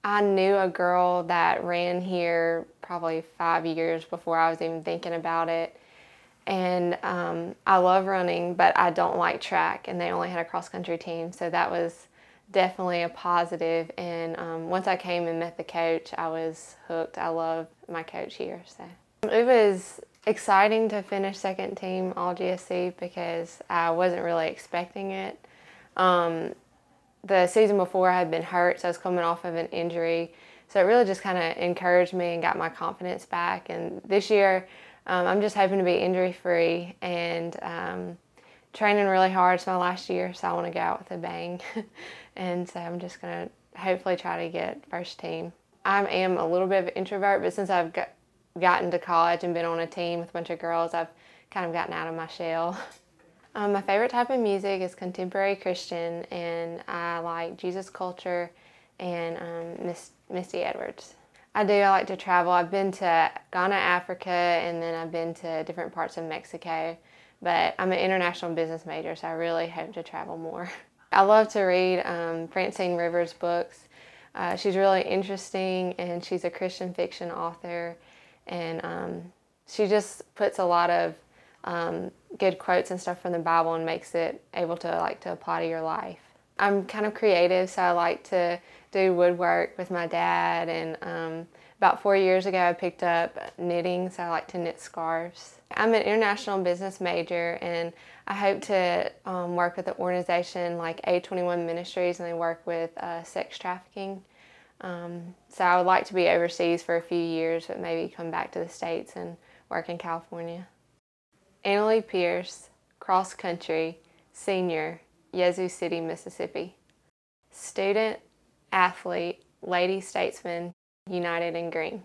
I knew a girl that ran here probably 5 years before I was even thinking about it. And I love running, but I don't like track, and they only had a cross-country team, so that was definitely a positive. And once I came and met the coach, I was hooked. I love my coach here. So it was exciting to finish second team All GSC because I wasn't really expecting it. The season before I had been hurt, so I was coming off of an injury. So it really just kind of encouraged me and got my confidence back. And this year, I'm just hoping to be injury-free and training really hard. It's my last year, so I want to go out with a bang. And so I'm just going to hopefully try to get first team. I am a little bit of an introvert, but since I've gotten to college and been on a team with a bunch of girls, I've kind of gotten out of my shell. My favorite type of music is contemporary Christian, and I like Jesus Culture and Misty Edwards. I like to travel. I've been to Ghana, Africa, and then I've been to different parts of Mexico, but I'm an international business major, so I really hope to travel more. I love to read Francine Rivers' books. She's really interesting, and she's a Christian fiction author, and she just puts a lot of good quotes and stuff from the Bible and makes it able to apply to your life. I'm kind of creative, so I like to do woodwork with my dad, and about 4 years ago I picked up knitting, so I like to knit scarves. I'm an international business major, and I hope to work with an organization like A21 Ministries, and they work with sex trafficking. So I would like to be overseas for a few years, but maybe come back to the States and work in California. Annalie Pierce, cross country, senior, Yazoo City, Mississippi. Student, athlete, lady statesman, united in green.